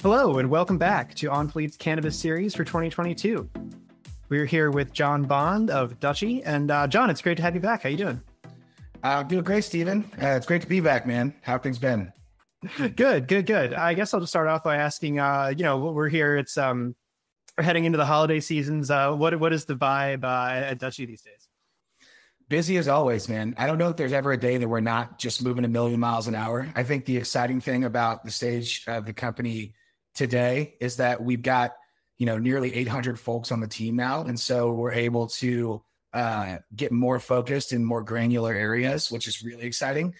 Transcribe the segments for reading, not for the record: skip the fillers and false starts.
Hello, and welcome back to Onfleet's Cannabis Series for 2022. We're here with Jon Bond of Dutchie. And Jon, it's great to have you back. How you doing? Doing great, Steven. It's great to be back, man. How have things been? Good. I guess I'll just start off by asking, we're here. It's we're heading into the holiday seasons. What is the vibe at Dutchie these days? Busy as always, man. I don't know if there's ever a day that we're not just moving a million miles an hour. I think the exciting thing about the stage of the company today is that we've got, nearly 800 folks on the team now. And so we're able to get more focused in more granular areas, which is really exciting.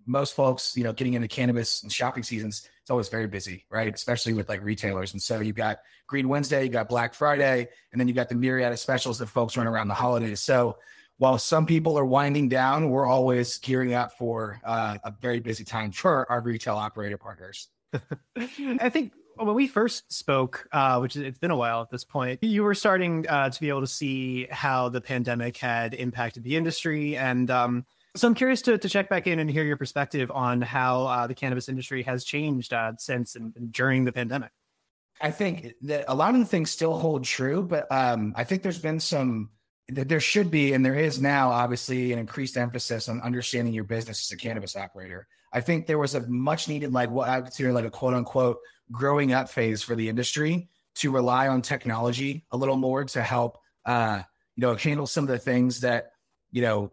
Most folks, getting into cannabis and shopping seasons, it's always very busy, right? Especially with like retailers. And so you've got Green Wednesday, you got Black Friday, and then you got the myriad of specials that folks run around the holidays. So while some people are winding down, we're always gearing up for a very busy time for our retail operator partners. I think when we first spoke, it's been a while at this point, you were starting to be able to see how the pandemic had impacted the industry. And so I'm curious to check back in and hear your perspective on how the cannabis industry has changed since and during the pandemic. I think that a lot of the things still hold true, but I think there should be, and there is now, obviously, an increased emphasis on understanding your business as a cannabis operator. I think there was a much needed, what I consider a quote unquote growing up phase for the industry to rely on technology a little more to help, handle some of the things that,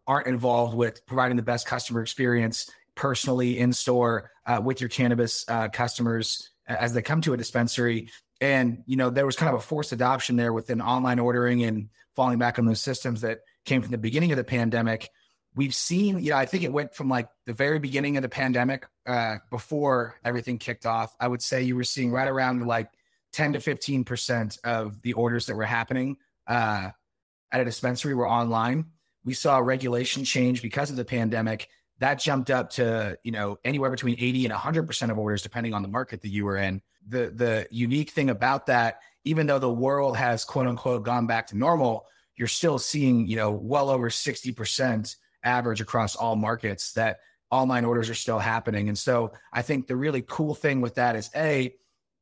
aren't involved with providing the best customer experience personally in store with your cannabis customers as they come to a dispensary. And, there was kind of a forced adoption there within online ordering and falling back on those systems that came from the beginning of the pandemic. We've seen, I think it went from the very beginning of the pandemic before everything kicked off. I would say you were seeing right around 10 to 15% of the orders that were happening at a dispensary were online. We saw a regulation change because of the pandemic. That jumped up to, anywhere between 80 and 100% of orders, depending on the market that you were in. The unique thing about that, even though the world has quote unquote gone back to normal, you're still seeing, well over 60% average across all markets that online orders are still happening. And so I think the really cool thing with that is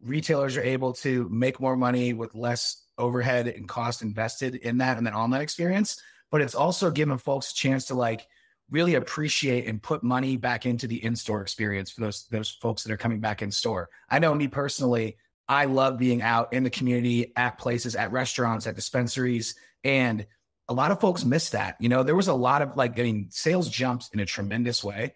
retailers are able to make more money with less overhead and cost invested in that and that online experience. But it's also giving folks a chance to really appreciate and put money back into the in-store experience for those folks that are coming back in store. I know me personally, I love being out in the community, at places, at restaurants, at dispensaries, and a lot of folks miss that. There was a lot of sales jumped in a tremendous way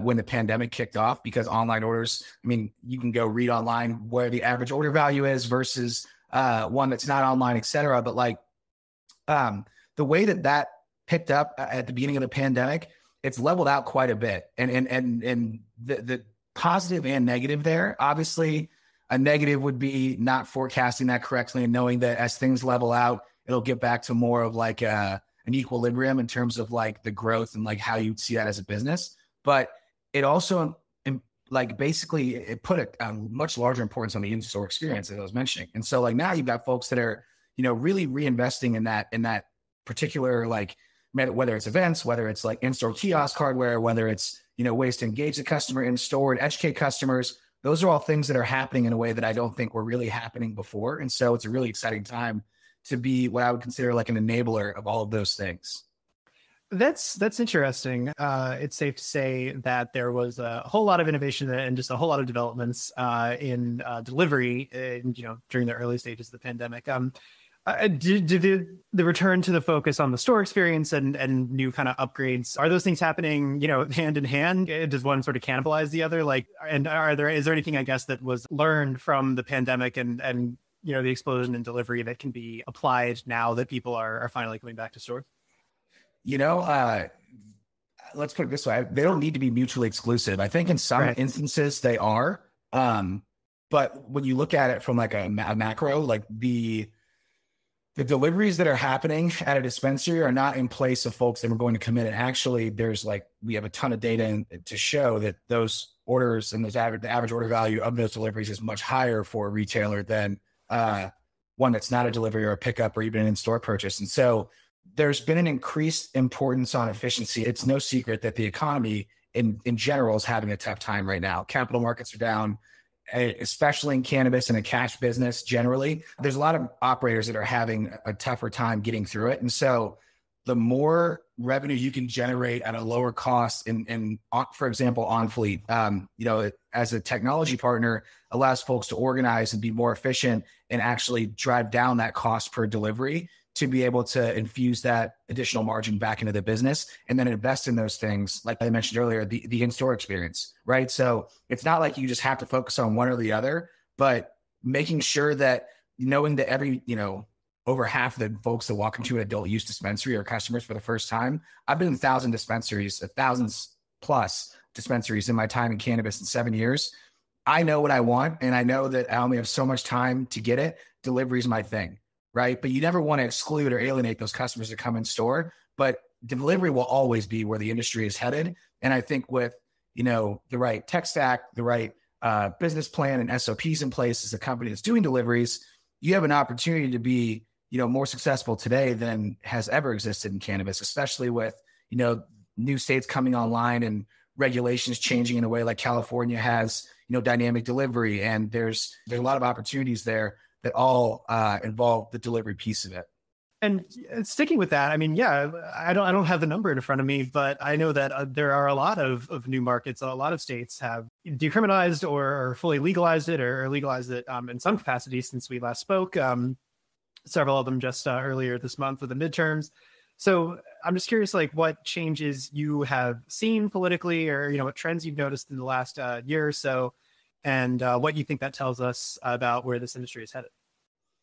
when the pandemic kicked off because online orders, you can go read online where the average order value is versus one that's not online, et cetera. But the way that picked up at the beginning of the pandemic, it's leveled out quite a bit. And the positive and negative there, obviously a negative would be not forecasting that correctly and knowing that as things level out, it'll get back to more of an equilibrium in terms of the growth and how you see that as a business. But it also basically it put a much larger importance on the in-store experience as I was mentioning. And so now you've got folks that are, really reinvesting in that particular, whether it's events, whether it's in-store kiosk hardware, whether it's, ways to engage the customer in store and educate customers. Those are all things that are happening in a way that I don't think were really happening before. And so it's a really exciting time to be what I would consider an enabler of all of those things. That's interesting. It's safe to say that there was a whole lot of innovation and just a whole lot of developments in delivery, during the early stages of the pandemic. Did the return to the focus on the store experience and new kind of upgrades, are those things happening, hand in hand? Does one sort of cannibalize the other? And is there anything, I guess, that was learned from the pandemic and the explosion in delivery that can be applied now that people are finally coming back to stores? Let's put it this way. They don't need to be mutually exclusive. I think in some instances they are. But when you look at it from a macro, the deliveries that are happening at a dispensary are not in place of folks that were going to come in. And actually there's we have a ton of data to show that those orders and the average order value of those deliveries is much higher for a retailer than one that's not a delivery or a pickup or even an in-store purchase. And so there's been an increased importance on efficiency. It's no secret that the economy in general is having a tough time right now. Capital markets are down. especially in cannabis and a cash business generally, there's a lot of operators that are having a tougher time getting through it. And so the more revenue you can generate at a lower cost for example, Onfleet, as a technology partner, allows folks to organize and be more efficient and actually drive down that cost per delivery to be able to infuse that additional margin back into the business and then invest in those things. Like I mentioned earlier, the in-store experience, right? So it's not like you just have to focus on one or the other, but making sure that knowing that over half of the folks that walk into an adult use dispensary are customers for the first time. I've been in 1,000 plus dispensaries in my time in cannabis in 7 years. I know what I want, and I know that I only have so much time to get it. Delivery is my thing, right? But you never want to exclude or alienate those customers that come in store. But delivery will always be where the industry is headed. And I think with the right tech stack, the right business plan and SOPs in place as a company that's doing deliveries, you have an opportunity to be more successful today than has ever existed in cannabis, especially with, new states coming online and regulations changing in a way like California has, dynamic delivery. And there's a lot of opportunities there that all involve the delivery piece of it. And sticking with that, I mean, yeah, I don't have the number in front of me, but I know that there are a lot of new markets. A lot of states have decriminalized or fully legalized it or legalized it in some capacity since we last spoke. Several of them just earlier this month with the midterms. So I'm just curious, like what changes you have seen politically or, what trends you've noticed in the last year or so, and what you think that tells us about where this industry is headed.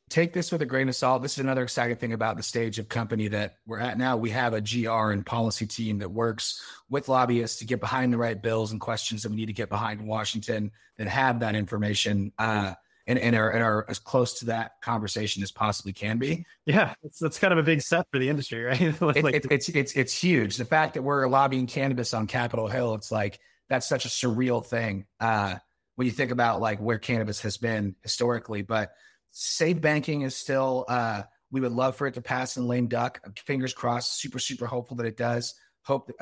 Take this with a grain of salt. This is another exciting thing about the stage of company that we're at now. We have a GR and policy team that works with lobbyists to get behind the right bills and questions that we need to get behind in Washington that have that information and are as close to that conversation as possibly can be. Yeah, that's kind of a big step for the industry, right? It's huge. The fact that we're lobbying cannabis on Capitol Hill, it's like that's such a surreal thing when you think about like where cannabis has been historically. But safe banking is still, we would love for it to pass in lame duck. Fingers crossed, super hopeful that it does.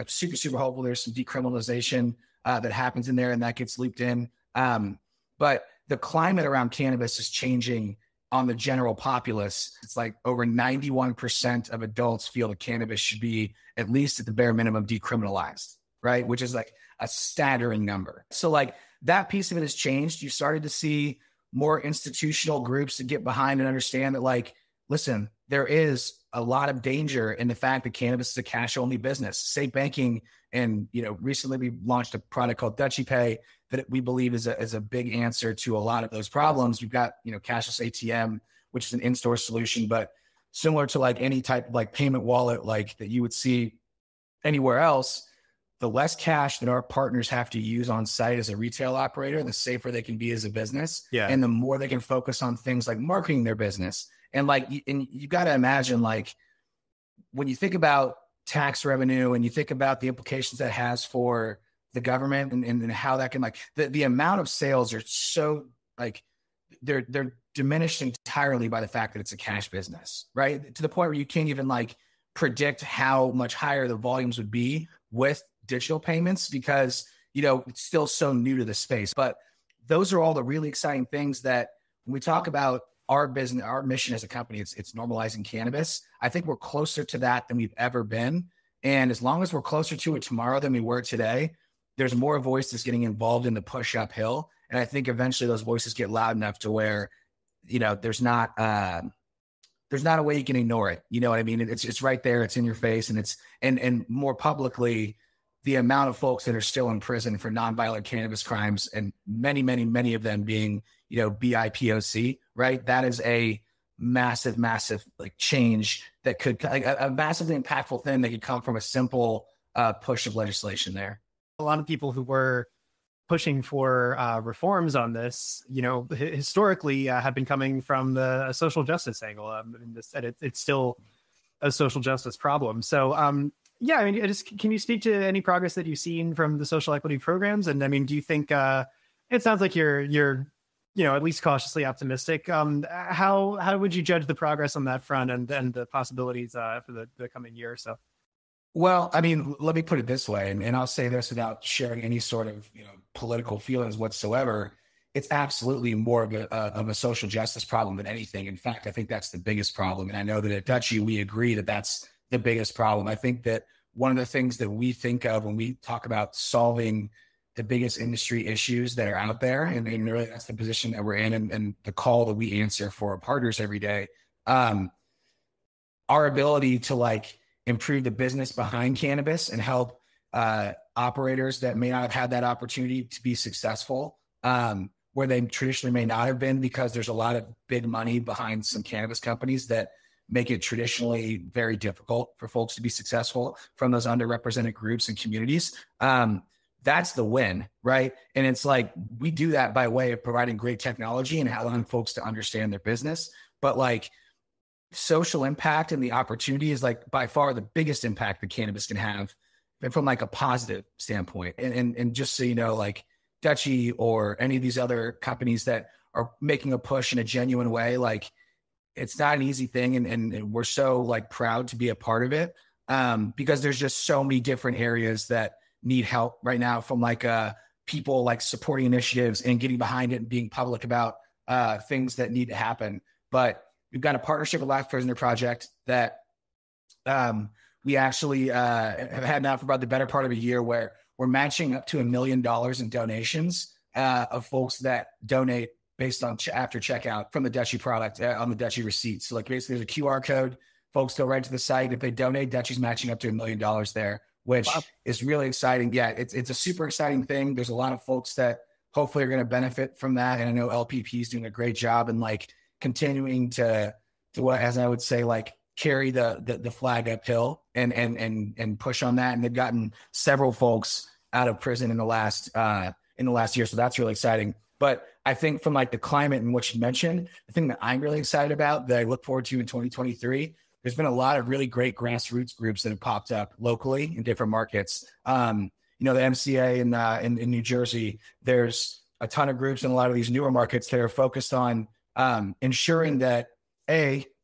Super hopeful there's some decriminalization that happens in there and that gets looped in. But the climate around cannabis is changing on the general populace. It's like over 91% of adults feel that cannabis should be at least at the bare minimum decriminalized, right? Which is like a staggering number. So like that piece of it has changed. You started to see more institutional groups to get behind and understand that, like, listen, there is a lot of danger in the fact that cannabis is a cash only business. Safe banking, and recently we launched a product called Dutchie Pay that we believe is a big answer to a lot of those problems. We've got cashless ATM, which is an in-store solution, but similar to like any type of like payment wallet like that you would see anywhere else. The less cash that our partners have to use on site as a retail operator, the safer they can be as a business. Yeah. And the more they can focus on things like marketing their business. And you got to imagine, like, when you think about tax revenue and you think about the implications that has for the government and how that can, like, the amount of sales are so, like, they're diminished entirely by the fact that it's a cash business, right? To the point where you can't even like predict how much higher the volumes would be with digital payments because, it's still so new to the space. But those are all the really exciting things that when we talk about our business, our mission as a company, it's normalizing cannabis. I think we're closer to that than we've ever been. And as long as we're closer to it tomorrow than we were today, there's more voices getting involved in the push uphill. And I think eventually those voices get loud enough to where, there's not a way you can ignore it. You know what I mean? It's right there. It's in your face. And and more publicly, the amount of folks that are still in prison for nonviolent cannabis crimes, and many of them being, BIPOC, right? That is a massive like change that could, like, a massively impactful thing that could come from a simple push of legislation there. A lot of people who were pushing for reforms on this, historically have been coming from the social justice angle. It's still a social justice problem. So, yeah, I mean, can you speak to any progress that you've seen from the social equity programs? And I mean, do you think it sounds like you're at least cautiously optimistic? How would you judge the progress on that front and the possibilities for the coming year or so? Well, I mean, let me put it this way, and I'll say this without sharing any sort of political feelings whatsoever. it's absolutely more of a social justice problem than anything. In fact, I think that's the biggest problem. And I know that at Dutchie, we agree that that's the biggest problem. I think that one of the things that we think of when we talk about solving the biggest industry issues that are out there, and really that's the position that we're in, and the call that we answer for our partners every day, our ability to like improve the business behind cannabis and help operators that may not have had that opportunity to be successful, where they traditionally may not have been, because there's a lot of big money behind some cannabis companies that make it traditionally very difficult for folks to be successful from those underrepresented groups and communities. That's the win, right? And it's like, we do that by way of providing great technology and allowing folks to understand their business. But like, social impact and the opportunity is like by far the biggest impact that cannabis can have, and from like a positive standpoint. And just so you know, like Dutchie or any of these other companies that are making a push in a genuine way, like it's not an easy thing. And we're so like proud to be a part of it, because there's just so many different areas that need help right now, from like people like supporting initiatives and getting behind it and being public about things that need to happen. But we've got a partnership with Life Prisoner Project that we actually have had now for about the better part of a year, where we're matching up to $1 million in donations of folks that donate based on after checkout from the Dutchie product on the Dutchie receipt. So like basically there's a QR code, folks go right to the site. If they donate, Dutchie's matching up to $1 million there, which is really exciting. Yeah, it's a super exciting thing. There's a lot of folks that hopefully are going to benefit from that. And I know LPP is doing a great job in like continuing to what, as I would say, like carry the flag uphill and push on that. And they've gotten several folks out of prison in the last year. So that's really exciting. But I think from like the climate and what you mentioned, the thing that I'm really excited about that I look forward to in 2023, there's been a lot of really great grassroots groups that have popped up locally in different markets. The MCA in New Jersey, there's a ton of groups in a lot of these newer markets that are focused on ensuring that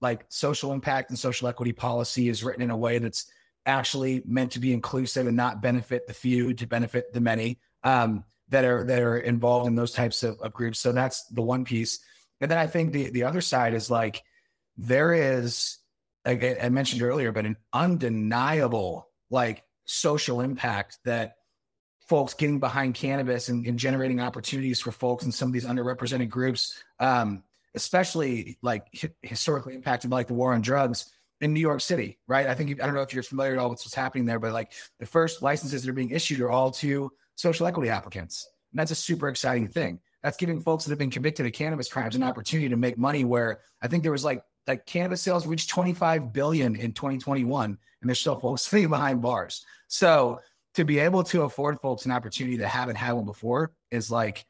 like social impact and social equity policy is written in a way that's actually meant to be inclusive and not benefit the few, to benefit the many that are involved in those types of groups. So that's the one piece. And then I think the other side is like, there is, like I mentioned earlier, but an undeniable like social impact that folks getting behind cannabis and generating opportunities for folks in some of these underrepresented groups, especially like historically impacted by like the war on drugs in New York City, right? I don't know if you're familiar at all with what's happening there, but like the first licenses that are being issued are all to social equity applicants. And that's a super exciting thing. That's giving folks that have been convicted of cannabis crimes an opportunity to make money, where I think there was like cannabis sales reached 25 billion in 2021, and there's still folks sitting behind bars. So to be able to afford folks an opportunity that haven't had one before is like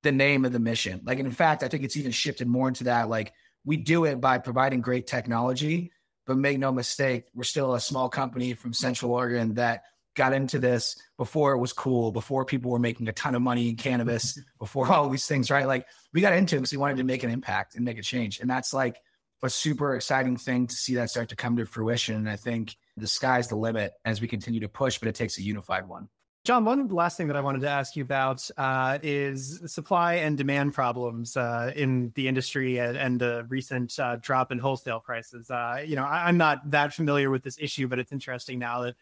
the name of the mission. Like, and in fact, I think it's even shifted more into that. Like, we do it by providing great technology, but make no mistake, we're still a small company from Central Oregon that got into this before it was cool, before people were making a ton of money in cannabis, before all these things, right? Like, we got into it because we wanted to make an impact and make a change. And that's like a super exciting thing to see that start to come to fruition. And I think the sky's the limit as we continue to push, but it takes a unified one. Jon, one last thing that I wanted to ask you about is supply and demand problems in the industry and the recent drop in wholesale prices. I'm not that familiar with this issue, but it's interesting now that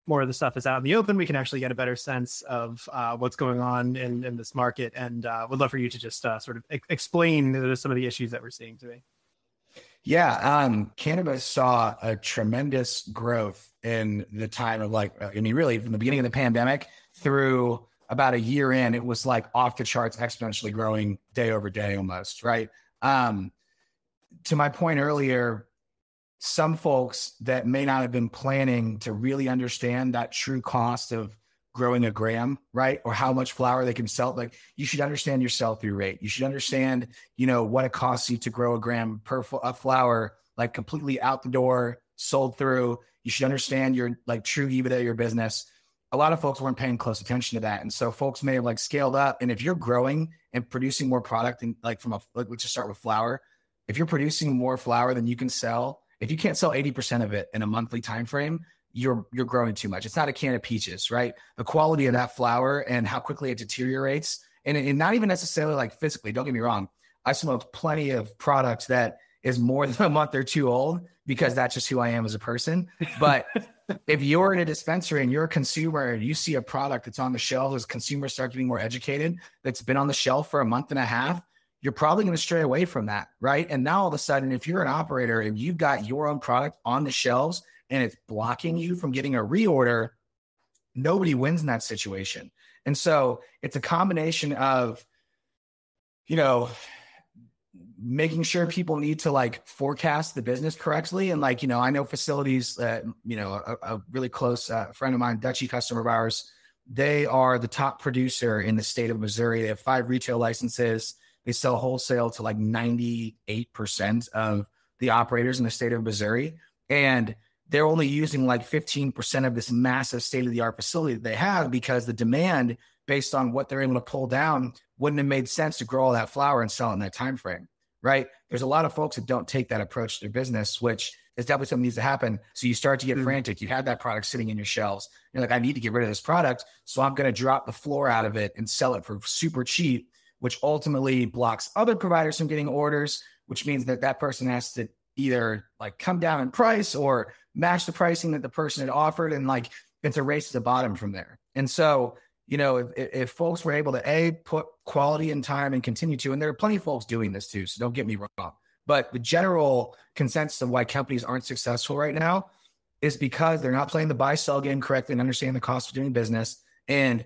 more of the stuff is out in the open. We can actually get a better sense of what's going on in this market, and would love for you to just sort of explain some of the issues that we're seeing today. Yeah, cannabis saw a tremendous growth in the time of really from the beginning of the pandemic through about a year in, it was like off the charts, exponentially growing day over day almost, right? To my point earlier, some folks that may not have been planning to really understand that true cost of growing a gram, right? Or how much flower they can sell. Like, you should understand your sell-through rate. You should understand, what it costs you to grow a gram per flower, like completely out the door, sold through. You should understand your like true EBITDA of your business. A lot of folks weren't paying close attention to that. And so folks may have like scaled up. And if you're growing and producing more product, and like let's just start with flower. If you're producing more flower than you can sell, if you can't sell 80% of it in a monthly time frame, you're growing too much. It's not a can of peaches, right? The quality of that flower and how quickly it deteriorates and not even necessarily like physically, don't get me wrong. I smoked plenty of products that is more than a month or two old because that's just who I am as a person. But if you're in a dispensary and you're a consumer and you see a product that's on the shelf as consumers start getting more educated, that's been on the shelf for a month and a half, you're probably going to stray away from that, right? And now all of a sudden, if you're an operator and you've got your own product on the shelves and it's blocking you from getting a reorder, nobody wins in that situation. And so it's a combination of, making sure people need to like forecast the business correctly. And like, I know facilities, a really close friend of mine, Dutchie customer of ours, they are the top producer in the state of Missouri. They have 5 retail licenses. They sell wholesale to like 98% of the operators in the state of Missouri. And they're only using like 15% of this massive state-of-the-art facility that they have because the demand based on what they're able to pull down wouldn't have made sense to grow all that flower and sell it in that time frame, right? There's a lot of folks that don't take that approach to their business, which is definitely something that needs to happen. So you start to get frantic. You have that product sitting in your shelves. You're like, I need to get rid of this product. So I'm going to drop the floor out of it and sell it for super cheap, which ultimately blocks other providers from getting orders, which means that that person has to either like come down in price or match the pricing that the person had offered. And like, it's a race to the bottom from there. And so, if folks were able to put quality and time and continue to, and there are plenty of folks doing this too, so don't get me wrong, but the general consensus of why companies aren't successful right now is because they're not playing the buy-sell game correctly and understanding the cost of doing business. And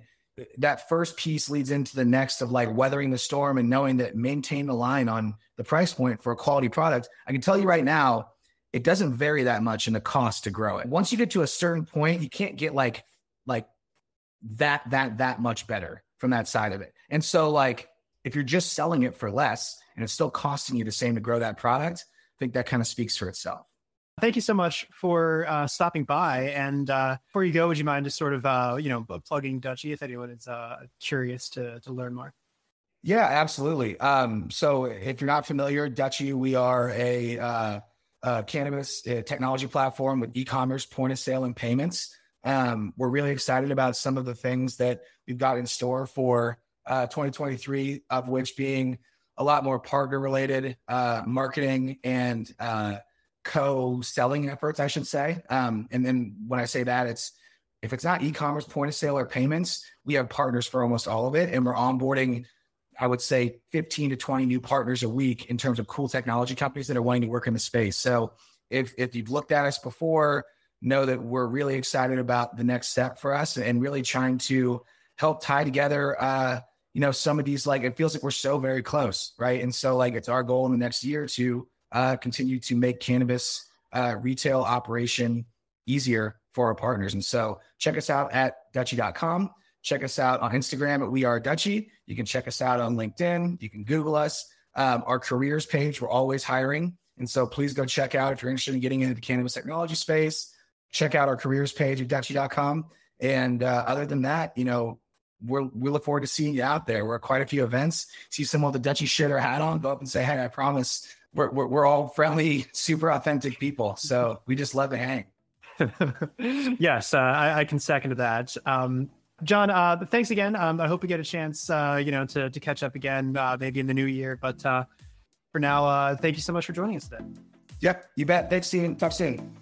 that first piece leads into the next of like weathering the storm and knowing that maintain the line on the price point for a quality product. I can tell you right now, it doesn't vary that much in the cost to grow it. Once you get to a certain point, you can't get like that much better from that side of it. And so like, if you're just selling it for less and it's still costing you the same to grow that product, I think that kind of speaks for itself. Thank you so much for stopping by. And before you go, would you mind just sort of, plugging Dutchie if anyone is curious to learn more? Yeah, absolutely. So if you're not familiar, Dutchie, we are a cannabis technology platform with e-commerce, point of sale, and payments. We're really excited about some of the things that we've got in store for 2023, of which being a lot more partner related marketing and co-selling efforts, I should say. And then when I say that, if it's not e-commerce, point of sale, or payments, we have partners for almost all of it. And we're onboarding, I would say 15 to 20 new partners a week in terms of cool technology companies that are wanting to work in the space. So if you've looked at us before, know that we're really excited about the next step for us and really trying to help tie together, some of these, like, it feels like we're so very close, right? And so like, it's our goal in the next year to continue to make cannabis retail operation easier for our partners. And so check us out at Dutchie.com. Check us out on Instagram at We Are Dutchie. You can check us out on LinkedIn. You can Google us. Our careers page, we're always hiring. And so please go check out if you're interested in getting into the cannabis technology space. Check out our careers page at Dutchie.com. And other than that, we look forward to seeing you out there. We're at quite a few events. See someone with the Dutchie shit or hat on, go up and say, hey, I promise we're all friendly, super authentic people. So we just love to hang. Yes, I can second that. Jon, thanks again. I hope we get a chance, to catch up again, maybe in the new year. But for now, thank you so much for joining us today. Yep, you bet. Thanks, Steven. Talk soon.